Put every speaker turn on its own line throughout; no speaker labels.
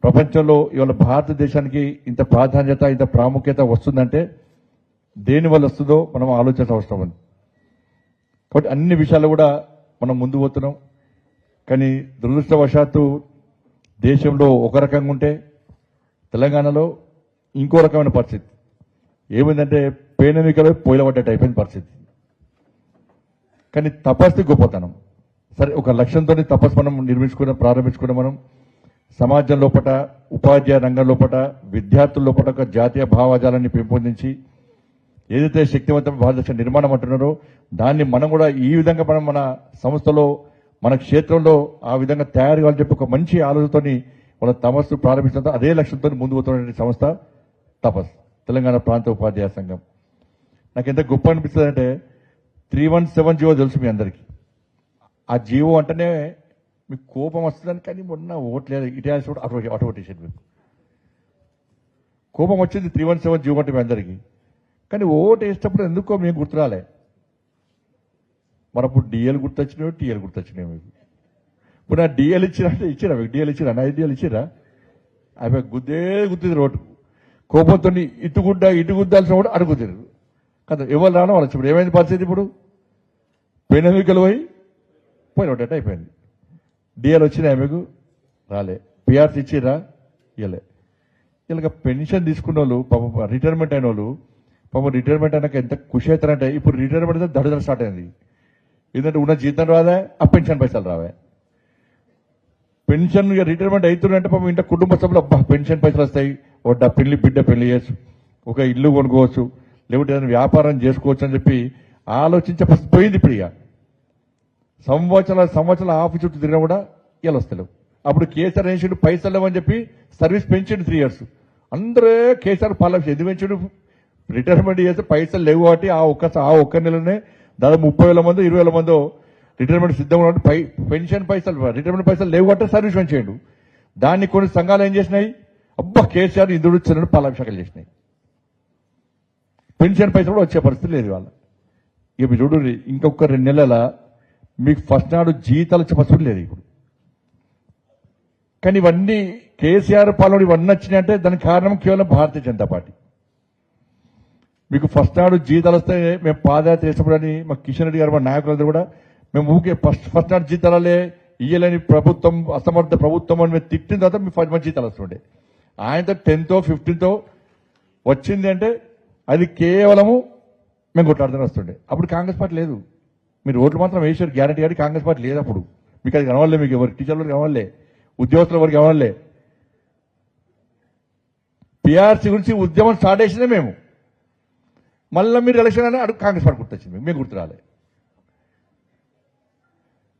ప్రపంచంలో ఇవాళ భారతదేశానికి ఇంత ప్రాధాన్యత ఇంత ప్రాముఖ్యత వస్తుందంటే దేనివల్ల వస్తుందో మనం ఆలోచించాల్సిన అవసరం ఉంది. కాబట్టి అన్ని విషయాలు కూడా మనం ముందు పోతున్నాం. కానీ దురదృష్టవశాత్తు దేశంలో ఒక రకంగా ఉంటే తెలంగాణలో ఇంకో రకమైన పరిస్థితి ఏమైందంటే పేనమికలో పోయిలబడ్డట్టు అయిపోయింది పరిస్థితి. కానీ తపస్సు గొప్పతనం. సరే, ఒక లక్ష్యంతో తపస్సు మనం ప్రారంభించుకున్న మనం సమాజం లోపల, ఉపాధ్యాయ రంగం లోపల, విద్యార్థుల లోపల ఒక జాతీయ భావజాలాన్ని పెంపొందించి ఏదైతే శక్తివంతమైన భారతదేశ నిర్మాణం అంటున్నారో దాన్ని మనం కూడా ఈ విధంగా మనం మన సంస్థలో మన క్షేత్రంలో ఆ విధంగా తయారు కావాలని చెప్పి ఒక మంచి ఆలోచనతోని మన తపస్సు ప్రారంభించడంతో అదే లక్ష్యంతో ముందు పోతున్న సంస్థ తపస్, తెలంగాణ ప్రాంత ఉపాధ్యాయ సంఘం. నాకు ఎంత గొప్ప అనిపిస్తుంది అంటే 317 జీవో తెలుసు మీ అందరికీ. ఆ జీవో అంటేనే మీకు కోపం వస్తుందని, కానీ మొన్న ఓట్లేదు ఇటాల్సి కూడా అటు కొట్టేసాడు. మీకు కోపం వచ్చింది 317 జీవో అంటే మీ అందరికీ. కానీ ఓటు వేసేటప్పుడు ఎందుకో మేము గుర్తురాలే. మరి అప్పుడు డిఎల్ గుర్తొచ్చినాయో టీఎల్ గుర్తొచ్చినాయో మీకు. ఇప్పుడు నా డిఎల్ ఇచ్చిరా మీకు డిఎల్ ఇచ్చిరా, నా డిఎల్ ఇచ్చిరా, అవి గుద్దిది రోడ్డు. కోపంతో ఇటు గుద్దాల్సిన కూడా అడుగుతారు కదా. ఎవరు రానో వాళ్ళు ఇప్పుడు ఏమైంది పరిస్థితి? ఇప్పుడు పెనమికలు పోయిన ఒకటి అయిపోయింది. డిఎల్ వచ్చినాయి మీకు రాలే. పిఆర్సీ ఇచ్చిరా ఇవ్వలే. ఇలాగ పెన్షన్ తీసుకున్న వాళ్ళు పాపం రిటైర్మెంట్ అయిన వాళ్ళు పాపం రిటైర్మెంట్ అయినాక ఎంత ఖుషి అవుతారంటే ఇప్పుడు రిటైర్మెంట్ అయితే దడదడ స్టార్ట్ అయింది. ఎందుకంటే ఉన్న జీతం రాదా, ఆ పెన్షన్ పైసలు రావే. పెన్షన్ రిటైర్మెంట్ అవుతుందంటే పాపం ఇంట్లో కుటుంబ సభ్యులు అబ్బా పెన్షన్ పైసలు వస్తాయి, ఒక బిడ్డ పెళ్లి చేయొచ్చు, ఒక ఇల్లు కొనుక్కోవచ్చు, లేకుంటే ఏదైనా వ్యాపారం చేసుకోవచ్చు అని చెప్పి ఆలోచించే పోయింది. ఇప్పుడు ఇక సంవత్సరాల ఆఫీస్ చుట్టూ తిరిగినా కూడా ఇలా వస్తలేవు. అప్పుడు కేసీఆర్ వేసిండు పైసలు లేవని చెప్పి సర్వీస్ పెంచిండు 3 years. అందరూ కేసీఆర్ పాలన ఎందుకు పెంచిండు? రిటైర్మెంట్ చేస్తే పైసలు లేవు కాబట్టి ఆ ఒక్క నెలనే దాదాపు 30,000 మంది 20,000 మందో రిటైర్మెంట్ సిద్ధంగా ఉన్నట్టు పెన్షన్ పైసలు రిటైర్మెంట్ పైసలు లేవు అంటే సర్వీస్ పెంచేయండు. దాన్ని కొన్ని సంఘాలు ఏం చేసినాయి, అబ్బా కేసీఆర్ ఇందుడు ఇచ్చినట్టు పాలాభిషేకాలు చేసినాయి. పెన్షన్ పైసలు కూడా వచ్చే పరిస్థితి లేదు వాళ్ళ. ఇక మీరు చూడు, ఇంకొక 2 నెలల మీకు ఫస్ట్ నాడు జీతాలు వచ్చే పరిస్థితి లేదు ఇప్పుడు. కానీ ఇవన్నీ కేసీఆర్ పాలన ఇవన్నీ వచ్చినాయంటే దానికి కారణం కేవలం భారతీయ జనతా పార్టీ. మీకు ఫస్ట్ నాడు జీతాలు వస్తే మేము పాదయాత్ర చేసినప్పుడు మా కిషన్ రెడ్డి గారు మా నాయకులందరూ కూడా మేము ఊకే ఫస్ట్ నాడు జీతాలే ఇయ్యలేని ప్రభుత్వం, అసమర్థ ప్రభుత్వం అని మేము తిట్టిన తర్వాత మీ ఫస్ట్ మంది జీతాలు వస్తుండే. ఆయనతో 10th 15th వచ్చింది అంటే అది కేవలము మేము కొట్లాడుతూనే వస్తుండే. అప్పుడు కాంగ్రెస్ పార్టీ లేదు. మీరు ఓట్లు మాత్రం వేసారు గ్యారంటీ, కానీ కాంగ్రెస్ పార్టీ లేదు అప్పుడు. మీకు అది కనవాలే, మీకు ఎవరు టీచర్లు కనవాలే, ఉద్యోగస్తులు ఎవరికి కనవాలే. పిఆర్సీ గురించి ఉద్యమం స్టార్ట్ చేసిందే మేము. మళ్ళీ మీరు ఎలక్షన్ అని అడుగు కాంగ్రెస్ పార్టీ గుర్తొచ్చింది, మేము గుర్తు రాలే.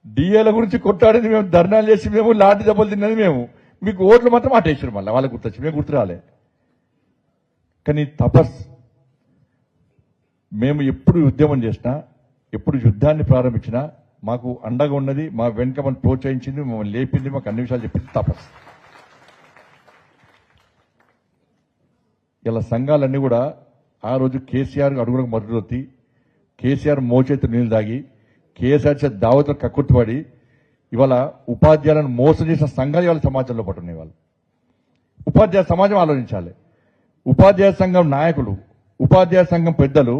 డిఏల గురించి కొట్టాడింది మేము, ధర్నాలు చేసి మేము, లాంటి దెబ్బలు తిన్నది మేము. మీకు ఓట్లు మాత్రం అటేసారు, మళ్ళీ వాళ్ళకి గుర్తొచ్చింది, మేము గుర్తు రాలే. కానీ తపస్ మేము ఎప్పుడు ఉద్యమం చేసినా, ఎప్పుడు యుద్ధాన్ని ప్రారంభించినా మాకు అండగా ఉన్నది, మా వెనుక మనం ప్రోత్సహించింది, మమ్మల్ని లేపింది, మాకు అన్ని విషయాలు చెప్పింది తపస్. ఇలా సంఘాలన్నీ కూడా ఆ రోజు కేసీఆర్ అడుగులకు మద్దతు, కేసీఆర్ మోచేతి నీళ్లు దాగి, కేసీఆర్ చేత దావతులు కక్కుర్తిపడి ఇవాళ ఉపాధ్యాయులను మోసం చేసిన సంఘాలు ఇవాళ సమాజంలో పట్టున్నాయి. వాళ్ళు ఉపాధ్యాయ సమాజం ఆలోచించాలి. ఉపాధ్యాయ సంఘం నాయకులు, ఉపాధ్యాయ సంఘం పెద్దలు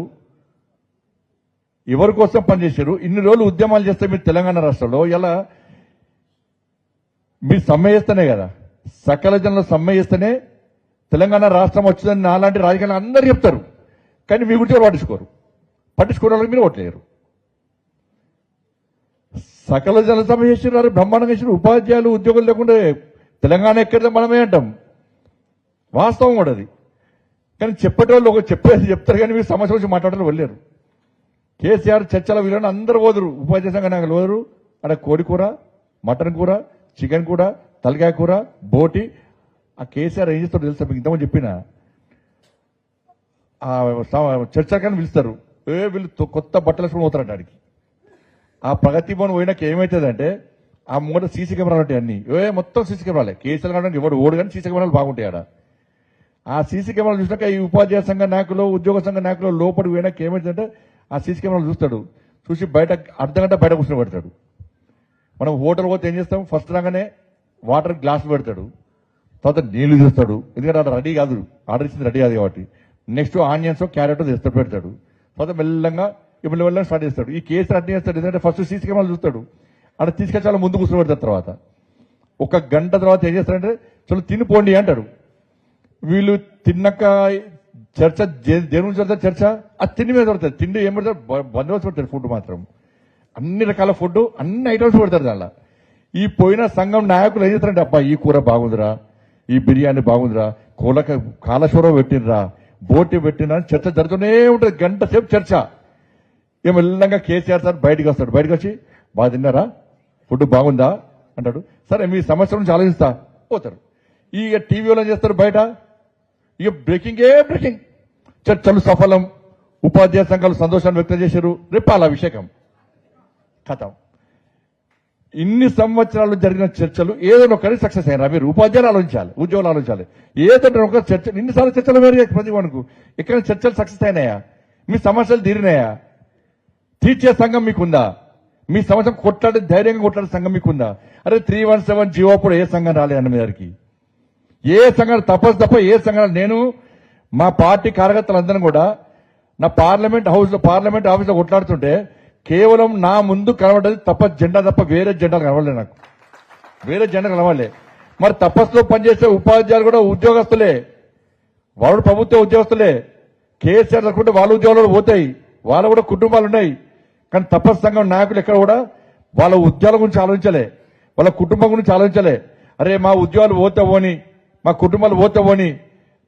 ఎవరి కోసం పనిచేశారు? ఇన్ని రోజులు ఉద్యమాలు చేస్తే మీరు తెలంగాణ రాష్ట్రంలో ఇలా మీరు సమ్మె చేస్తేనే కదా, సకల జనుల సమ్మె చేస్తేనే తెలంగాణ రాష్ట్రం వచ్చిందని నాలాంటి రాజకీయాలు అందరూ చెప్తారు. కానీ మీ గురించి పట్టించుకోవడం వాళ్ళకి మీరు ఓట్లేరు. సకల జన సమ్మె చేసినారు, బ్రహ్మాండంగా చేసినారు. ఉపాధ్యాయులు ఉద్యోగులు లేకుండా తెలంగాణ ఎక్కడితే మనమే అంటాం, వాస్తవం కూడా అది. కానీ చెప్పేటోళ్ళు ఒక చెప్పేది చెప్తారు, కానీ మీరు సమస్య వచ్చి మాట్లాడారు వెళ్ళారు. కేసీఆర్ చర్చల వీళ్ళని అందరూ పోదురు, ఉపాధ్యాయ సంఘ నాయకులు పోదురు. అక్కడ కోడి కూర, మటన్ కూర, చికెన్ కూర, తలకాయ కూర, బోటి. ఆ కేసీఆర్ ఏం చేస్తారో తెలుసా మీకు? ఇంతమంది చెప్పిన చర్చకాన్ని పిలుస్తారు, వీళ్ళు కొత్త బట్టలు వేసుకుని పోతారంట ఆడికి. ఆ ప్రగతి భవన్ పోయినాక ఏమవుతుందంటే ఆ ముంగట సీసీ కెమెరాలు ఉంటాయి అన్ని, మొత్తం సీసీ కెమెరాలే. కేసీఆర్ కావడానికి ఎవడు ఓడు కానీ సీసీ కెమెరాలు బాగుంటాయి ఆడ. ఆ సీసీ కెమెరాలు చూసినాక ఈ ఉపాధ్యాయ సంఘ నాయకులు, ఉద్యోగ సంఘ నాయకులు లోపలికి పోయినాక ఏమవుతుందంటే ఆ సీసీ కెమెరాలు చూస్తాడు, చూసి బయట అర్ధగంట బయట కూర్చొని పెడతాడు. మనం హోటల్ పోతే ఏం చేస్తాం, ఫస్ట్ రాగానే వాటర్ గ్లాసులు పెడతాడు, తర్వాత నీళ్లు తీస్తాడు, ఎందుకంటే అక్కడ రెడీ కాదు, ఆర్డర్ ఇచ్చింది రెడీ కాదు కాబట్టి. నెక్స్ట్ ఆనియన్స్ క్యారెట్ తెస్తాడు, పెడతాడు. తర్వాత మెల్లంగా మెల్లగా స్టార్ట్ చేస్తాడు. ఈ కేసు అడ్డీ చేస్తాడు, ఎందుకంటే ఫస్ట్ సీసీ కెమెరాలు చూస్తాడు, అక్కడ తీసుకొచ్చి వాళ్ళ ముందు కూర్చొని పెడతారు. తర్వాత 1 గంట తర్వాత ఏం చేస్తారంటే చలో తినిపోండి అంటాడు. వీళ్ళు తిన్నాక చర్చ దేని గురించి పెడతారు, చర్చ ఆ తిండి మీద పెడతారు. తిండి ఏం పెడతారు, బందోబస్తు పెడతారు. ఫుడ్ మాత్రం అన్ని రకాల ఫుడ్, అన్ని ఐటమ్స్ పెడతారు దానిలో. ఈ పోయిన సంఘం నాయకులు ఏం చేస్తారంటే అబ్బా ఈ కూర బాగుందిరా, ఈ బిర్యానీ బాగుందిరా, కాళేశ్వరం పెట్టినరా, బోటి పెట్టినరా అని చర్చ జరుగుతూనే ఉంటుంది. గంట సేపు చర్చ. ఏం మెల్లంగా కేసీఆర్ సార్ బయటకు వస్తాడు. బయటకు వచ్చి బాగా తిన్నారా, ఫుడ్ బాగుందా అంటాడు. సరే మీ సమస్య నుంచి ఆలోచిస్తా పోతారు. ఇక టీవీలో చేస్తారు బయట, ఇక బ్రేకింగ్ చర్చలు సఫలం, ఉపాధ్యాయ సంఘాలు సంతోషాన్ని వ్యక్తం చేశారు, రేపాల అభిషేకం కథం. ఇన్ని సంవత్సరాలు జరిగిన చర్చలు ఏదైనా ఒకరి సక్సెస్ అయినా మీరు ఉపాధ్యాయులు ఆలోచించాలి, ఉద్యోగులు ఆలోచించాలి. ఏదంటే ఒక చర్చ ఇన్నిసార్లు చర్చలు వేరే ప్రతి వానికి ఎక్కడ చర్చలు సక్సెస్ అయినాయా, మీ సమస్యలు తీరినాయా, తీర్చే సంఘం మీకుందా, మీ సమస్య కొట్లాడే ధైర్యంగా కొట్లాడే సంఘం మీకుందా? అరే 317 జీవో అప్పుడు ఏ సంఘం రాలేదన్న మీ దగ్గరికి, ఏ సంఘం తప్ప ఏ సంఘం. నేను మా పార్టీ కార్యకర్తలందరం కూడా నా పార్లమెంట్ ఆఫీస్ లో కొట్లాడుతుంటే కేవలం నా ముందు కనబడ్డది జెండా తప్ప వేరే జెండాలు కనబడలే. నాకు వేరే జెండా కనబడలే. మరి తపస్సులో పనిచేసే ఉపాధ్యాయులు కూడా ఉద్యోగస్తులే, వాళ్ళు ప్రభుత్వ ఉద్యోగస్తులే. కేసీఆర్ అనుకుంటే వాళ్ళ ఉద్యోగాలు పోతాయి, వాళ్ళ కూడా కుటుంబాలు ఉన్నాయి. కానీ తపస్సు సంఘం నాయకులు ఎక్కడ కూడా వాళ్ళ ఉద్యోగాల గురించి ఆలోచించలే, వాళ్ళ కుటుంబం గురించి ఆలోచించలే. అరే మా ఉద్యోగాలు పోతావోని, మా కుటుంబాలు పోతావోని.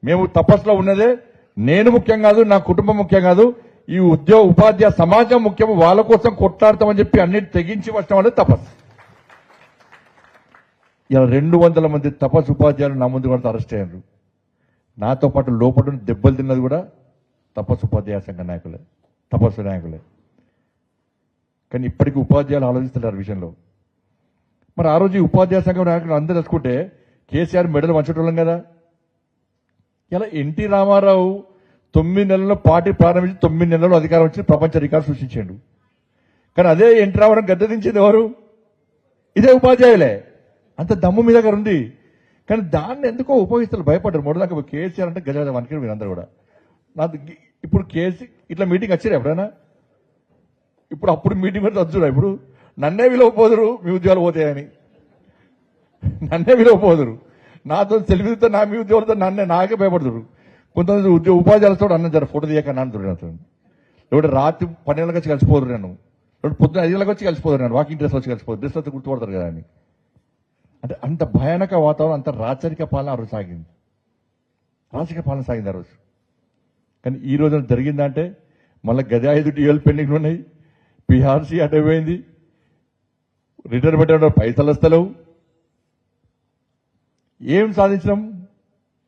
మేము తపస్సులో ఉన్నదే నేను ముఖ్యం కాదు, నా కుటుంబం ముఖ్యం కాదు, ఈ ఉపాధ్యాయ సమాజం ముఖ్యం, వాళ్ళ కోసం కొట్లాడతామని చెప్పి అన్నిటి తెగించి వచ్చిన వాళ్ళే తపస్సు. ఇలా 200 మంది తపస్సు ఉపాధ్యాయులు నా ముందు కూడా అరెస్ట్ అయ్యారు. నాతో పాటు లోపల దెబ్బలు తిన్నది కూడా తపస్సు ఉపాధ్యాయ సంఘ నాయకులే, తపస్సు నాయకులే. కానీ ఇప్పటికీ ఉపాధ్యాయులు ఆలోచిస్తున్నారు విషయంలో. మరి ఆ రోజు ఈ ఉపాధ్యాయ సంఘం నాయకులు అందరూ తెలుసుకుంటే కేసీఆర్ మెడలు వంచటోళ్ళం కదా. ఇలా ఎన్టీ రామారావు 9 నెలల్లో పార్టీ ప్రారంభించి 9 నెలల్లో అధికారం వచ్చి ప్రపంచ రికార్డు సృష్టించాడు. కానీ అదే ఎన్టీ రామారావు గద్దెదించింది ఎవరు? ఇదే ఉపాధ్యాయులే. అంత దమ్ము మీ దగ్గర ఉంది. కానీ దాన్ని ఎందుకో ఉపయోగిస్తారు, భయపడ్డారు. మొదటిదాకా కేసీఆర్ అంటే గజ వనికి మీరందరూ కూడా. నాకు ఇప్పుడు ఇట్లా మీటింగ్ వచ్చారు ఎప్పుడైనా? అప్పుడు మీటింగ్ పెడితే వచ్చురా. ఇప్పుడు నన్నే విలువపోదురు, మీ ఉద్యోగాలు పోతాయని నన్నే విలువపోదురు. నాతో సెల్ఫీతో మీ ఉద్యోగులతో నాకే భయపడుతురు. కొంతమంది ఉపాధ్యాయులతో అన్న జర ఫోటో తీయక అంటున్నారు. లేకపోతే రాత్రి 12 గంటలకు వచ్చి కలిసిపోదురు, నేను పొద్దున్న 5 గంటలకు వచ్చి కలిసిపోదురు, నేను వాకింగ్ డ్రెస్ వచ్చి కలిసిపోదు, డ్రెస్ వచ్చి గుర్తుపడతారు కదా అని. అంటే అంత భయానక వాతావరణం, అంత రాచరిక పాలన ఆ రోజు సాగింది, రాజకీయ పాలన సాగింది ఆ రోజు. కానీ ఈ రోజున జరిగిందంటే మళ్ళీ గది 5 టీఎల్ పెండింగ్లు ఉన్నాయి, పిఆర్సీ అటైపోయింది, రిటర్న్ పెట్టడం పైసలు వస్తలేవు. ఏం సాధించడం?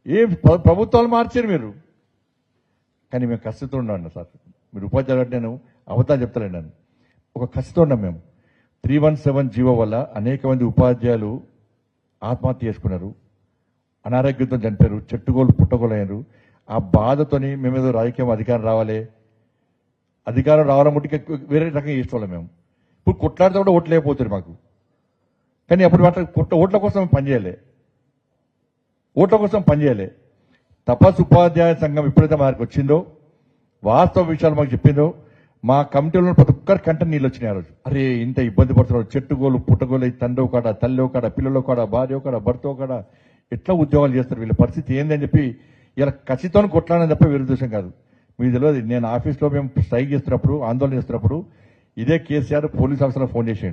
ఏం ప్రభుత్వాలు మార్చారు మీరు. కానీ మేము కసితో ఉన్నాం సార్. మీరు ఉపాధ్యాయులు అంటే నేను అవతారం చెప్తలేండి, నన్ను ఒక కసితో ఉన్నాం మేము. 317 జీవో వల్ల అనేక మంది ఉపాధ్యాయులు ఆత్మహత్య చేసుకున్నారు, అనారోగ్యంతో చనిపోయారు, చెట్టుగోలు పుట్టగోలు అయ్యారు. ఆ బాధతోని మేమేదో రాజకీయం అధికారం రావాలనుకుంటే వేరే రకంగా చేసుకోవాలి మేము. ఇప్పుడు కొట్లాడితే కూడా ఓట్లు లేకపోతుంది మాకు. కానీ అప్పుడు ఓట్ల కోసం పనిచేయలే. తపస్సు ఉపాధ్యాయ సంఘం ఎప్పుడైతే మనకు వచ్చిందో, వాస్తవ విషయాలు మాకు చెప్పిందో, మా కమిటీలో ప్రతి ఒక్కరి కంట నీళ్ళు వచ్చినాయి ఆ రోజు. అరే ఇంత ఇబ్బంది పడుతున్నారు, చెట్టుగోలు పుట్టగోలు, తండ్రి కాడ, తల్లి కాడ, పిల్లల కాడ, భార్య కాడ, భర్త కాడ ఎట్లా ఉద్యోగాలు చేస్తారు, వీళ్ళ పరిస్థితి ఏంది అని చెప్పి ఇలా ఖచ్చితంగా కొట్లాడని తప్ప వేరే దోషం కాదు. మీకు తెలియదు, నేను ఆఫీస్లో మేము స్ట్రైక్ చేస్తున్నప్పుడు, ఆందోళన చేస్తున్నప్పుడు ఇదే కేసీఆర్ పోలీస్ ఆఫీసర్ ఫోన్ చేసి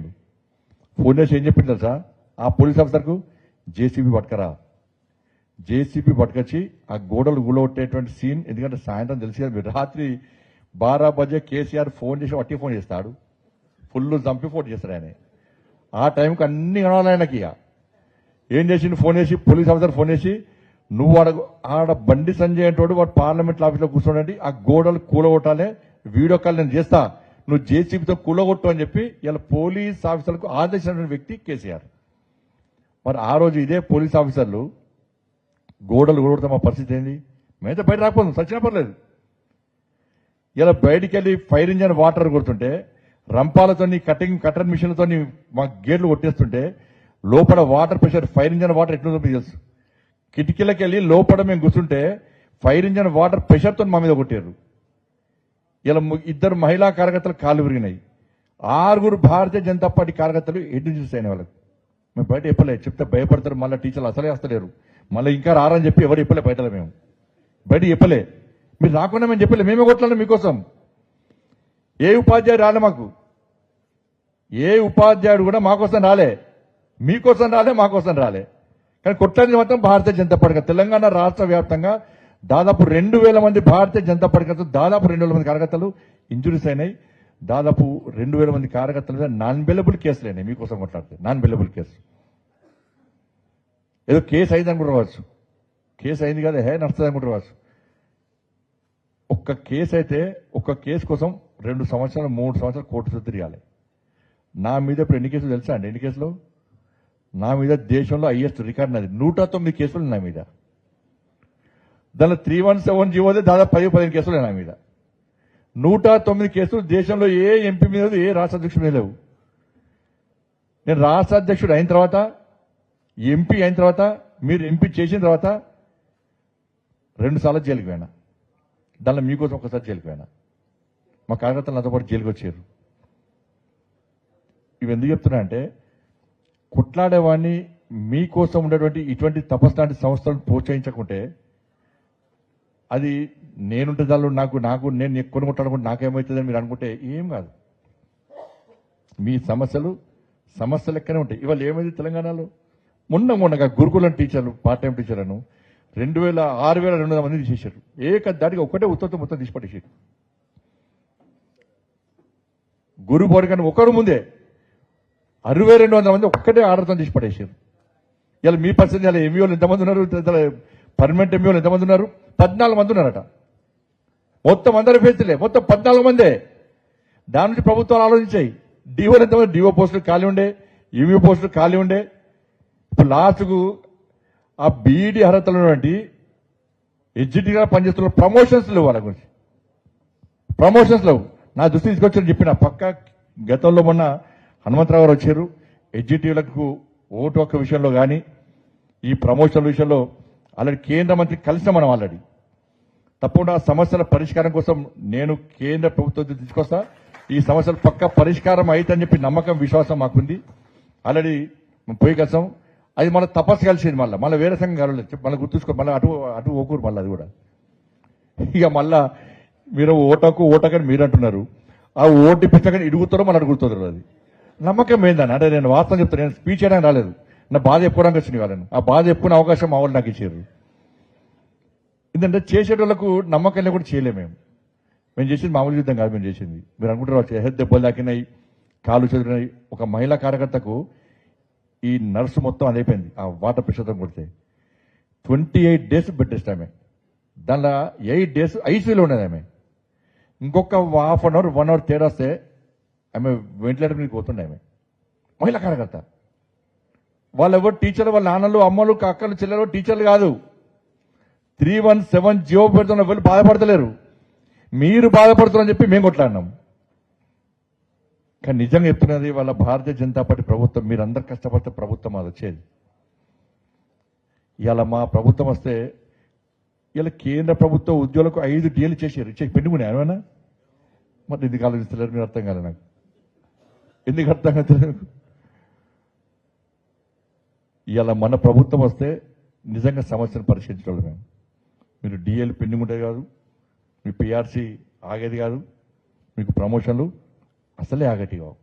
ఏం చెప్పింది తెలుసా? ఆ పోలీస్ ఆఫీసర్కు జేసీబీ పట్టుకొచ్చి ఆ గోడలు గులగొట్టేటువంటి సీన్. ఎందుకంటే సాయంత్రం తెలిసి కదా, మీరు రాత్రి 12 బజే కేసీఆర్ ఫోన్ చేసి వట్టి ఫోన్ చేస్తాడు, ఫుల్ చంపి ఫోన్ చేస్తాడు ఆయన. ఆ టైంకి అన్ని కనాలి ఆయనకి. ఏం చేసిండు, ఫోన్ చేసి పోలీస్ ఆఫీసర్ ఫోన్ చేసి, నువ్వు ఆడ బండి సంజయ్ అంటోడు వాడు పార్లమెంట్ ఆఫీస్లో కూర్చోండి, ఆ గోడలు కూలగొట్టాలి, వీడియో కాల్ నేను చేస్తా, నువ్వు జేసీబీతో కూలగొట్టు అని చెప్పి ఇలా పోలీస్ ఆఫీసర్లకు ఆదేశించిన వ్యక్తి కేసీఆర్. మరి ఆ రోజు ఇదే పోలీస్ ఆఫీసర్లు గోడలు కూడతాం, మా పరిస్థితి ఏంది? మేమైతే బయట రాకపోతాం, సచ్చినా పర్లేదు. ఇలా బయటికి వెళ్ళి ఫైర్ ఇంజన్ వాటర్ కొడుతుంటే, రంపాలతో కటర్ మిషన్లతో మా గేట్లు కొట్టేస్తుంటే, లోపల water pressure, fire engine water ఎట్లుందో మీకు తెలుసు. కిటికీలకు వెళ్ళి లోపల మేము కూర్చుంటే ఫైర్ ఇంజన్ వాటర్ ప్రెషర్తో మా మీద కొట్టారు. ఇలా ఇద్దరు మహిళా కార్యకర్తలు కాళ్ళు విరిగినాయి. 6 భారతీయ జనతా పార్టీ కార్యకర్తలు ఎటు చూసి అయిన వాళ్ళకి మేము బయట చెప్పలేదు. చెప్తే భయపడతారు, మళ్ళీ టీచర్లు అసలే వస్తలేరు, మళ్ళీ ఇంకా రారని చెప్పి ఎవరు చెప్పలే. బయటలో మేము బయట చెప్పలే, మీరు రాకుండా మేము చెప్పలే. మేమే కొట్లాడు మీకోసం. ఏ ఉపాధ్యాయుడు రాలే మాకు, ఏ ఉపాధ్యాయుడు కూడా మాకోసం రాలే, మీకోసం రాలే, మాకోసం రాలే. కానీ కొట్లాడింది మాత్రం భారతీయ జనతా పార్టీ. తెలంగాణ రాష్ట్ర వ్యాప్తంగా దాదాపు 2000 మంది భారతీయ జనతా పార్టీ కార్యకర్తలు, దాదాపు 2000 మంది కార్యకర్తలు ఇంజురీస్ అయినాయి. దాదాపు 2000 మంది కార్యకర్తల మీద నాన్ బెయిలబుల్ కేసులు అయినాయి. మీకోసం కొట్లాడితే నాన్ బెయిలబుల్ కేసు. ఏదో కేసు అయింది అనుకుంటూ రావచ్చు, కేసు అయింది కదా నడుస్తుంది అనుకుంటూ రావచ్చు. ఒక్క కేసు అయితే, ఒక్క కేసు కోసం 2 సంవత్సరాలు 3 సంవత్సరాలు కోర్టు చుట్టూ తిరగాలి. నా మీద ఇప్పుడు ఎన్ని కేసులు తెలుసా అండి? ఎన్ని కేసులు నా మీద? దేశంలో హైయెస్ట్ రికార్డ్ నాది. 109 కేసులు నా మీద. దానిలో 317 జీవోదే దాదాపు 10-15 కేసులు నా మీద. 109 కేసులు దేశంలో ఏ ఎంపీ మీద, ఏ రాష్ట్ర అధ్యక్షుడి మీద లేవు. నేను రాష్ట్ర అధ్యక్షుడు అయిన తర్వాత, ఎంపీ అయిన తర్వాత, మీరు ఎంపీ చేసిన తర్వాత 2 సార్లు జైలుకి పోయినా. దానిలో మీకోసం ఒకసారి జైలుకి పోయినా. మా కార్యకర్తలు నాతో పాటు జైలుకి వచ్చారు. ఇవి ఎందుకు చెప్తున్నా అంటే, కొట్లాడేవాడిని మీకోసం ఉండేటువంటి ఇటువంటి తపస్సు లాంటి సంస్థలను ప్రోత్సహించకుంటే అది నేనుంటే దానిలో నేను ఎక్కువ కొట్లాడుకుంటే నాకేమవుతుందని మీరు అనుకుంటే ఏం కాదు. మీ సమస్యలు లెక్కనే ఉంటాయి. ఇవాళ ఏమైంది తెలంగాణలో? మొన్నగా గురుకులం టీచర్లు, పార్ట్ టైం టీచర్లను 6,200 మంది తీసేశారు. దానికి ఒకటే ఉత్తరం మొత్తం తీసి పట్టేసారు. గురు పౌర్ణికని ఒకరు ముందే 6,200 మంది ఒక్కటే ఆర్డర్తో తీసి పడేసారు. ఇలా మీ పరిస్థితి, ఇలా ఎంఈఓలు ఎంతమంది ఉన్నారు? పర్మనెంట్ ఎంఈఓలు ఎంతమంది ఉన్నారు? 14 మంది ఉన్నారట. మొత్తం అందరి ఫేస్లే, మొత్తం 14 మందే. దాని నుంచి ప్రభుత్వాలు ఆలోచించాయి. డిఓలు ఎంతమంది? డిఓ పోస్టులు ఖాళీ ఉండే, ఎంఈఓ పోస్టులు ఖాళీ ఉండే. ఇప్పుడు లాస్ట్కు ఆ బీఈడి అర్హతలు ఉన్నటువంటి ఎగ్జిక్యూటివ్గా పనిచేస్తున్న ప్రమోషన్స్ లేవు. వాళ్ళ గురించి ప్రమోషన్స్ లేవు. నా దృష్టి తీసుకొచ్చారని చెప్పిన పక్క గతంలో మొన్న హనుమంతరావు గారు వచ్చారు. ఎగ్జిక్యూటివ్లకు ఓటు హక్కు విషయంలో కానీ, ఈ ప్రమోషన్ల విషయంలో ఆల్రెడీ కేంద్ర మంత్రి కలిసిన మనం ఆల్రెడీ. తప్పకుండా సమస్యల పరిష్కారం కోసం నేను కేంద్ర ప్రభుత్వం తీసుకొస్తా. ఈ సమస్యలు పక్క పరిష్కారం అయితని చెప్పి నమ్మకం, విశ్వాసం మాకుంది. ఆల్రెడీ పోయి కలిసాం. అది మళ్ళీ తపస్సు కలిసింది. మళ్ళీ వేరే సంఘం కలవలేదు. మళ్ళీ గుర్తుంచుకో, మళ్ళీ అటు ఓకూరు మళ్ళీ అది కూడా. ఇక మళ్ళా మీరు ఓటకని మీరు అంటున్నారు. ఆ ఓటు ఇప్పించగానే ఇడుగుతారో మళ్ళీ అడుగుతారు. అది నమ్మకం ఏందని అంటే నేను వాస్తవం చెప్తాను. నేను స్పీచ్ చేయడానికి రాలేదు, నా బాధ చెప్పుకోవడానికి వచ్చింది వాళ్ళని. ఆ బాధ చెప్పుకునే అవకాశం మా వాళ్ళు నాకు ఇచ్చారు. ఎందుకంటే చేసేటోళ్లకు నమ్మకం లేకుండా చేయలేము. మేము చేసింది మామూలు యుద్ధం కాదు. మేము చేసింది మీరు అనుకుంటారు హెడ్ దెబ్బలు దాకినాయి, కాలు చెదిరినాయి. ఒక మహిళా కార్యకర్తకు ఈ నర్సు మొత్తం అది అయిపోయింది. ఆ వాటర్ ప్రెషర్ కొడితే 28 days బెడ్ రెస్ట్ ఆమె. దానిలో 8 days ఐసీయూలో ఉండేది ఆమె. ఇంకొక ½ an hour 1 hour తేడా వస్తే ఆమె వెంటిలేటర్ మీద పోతుండే. ఆమె మహిళా కార్యకర్త. వాళ్ళు ఎవరు టీచర్లు, వాళ్ళ నాన్నలు, అమ్మలు, అక్కలు, చెల్లెలు టీచర్లు కాదు. 317 జీవో పెడుతున్న వాళ్ళు బాధపడతలేరు. మీరు బాధపడుతున్నారని చెప్పి మేము కొట్లాడినాం. కానీ నిజంగా చెప్తున్నది, వాళ్ళ భారతీయ జనతా పార్టీ ప్రభుత్వం, మీరందరూ కష్టపడితే ప్రభుత్వం అది వచ్చేది. ఇవాళ మా ప్రభుత్వం వస్తే ఇలా కేంద్ర ప్రభుత్వ ఉద్యోగులకు 5 DL చేశారు. పెండుకునే ఏమైనా మరి ఎందుకు ఆలోచిస్తలేరు? మీరు అర్థం కాలేదు నాకు. ఎందుకు అర్థం కాదు? ఇవాళ మన ప్రభుత్వం వస్తే నిజంగా సమస్యను పరిష్కరించడం. మేము మీరు DL పెండింగ్ ఉండేది కాదు, మీ PRC ఆగేది కాదు, మీకు ప్రమోషన్లు అసలే ఆగటి కావు.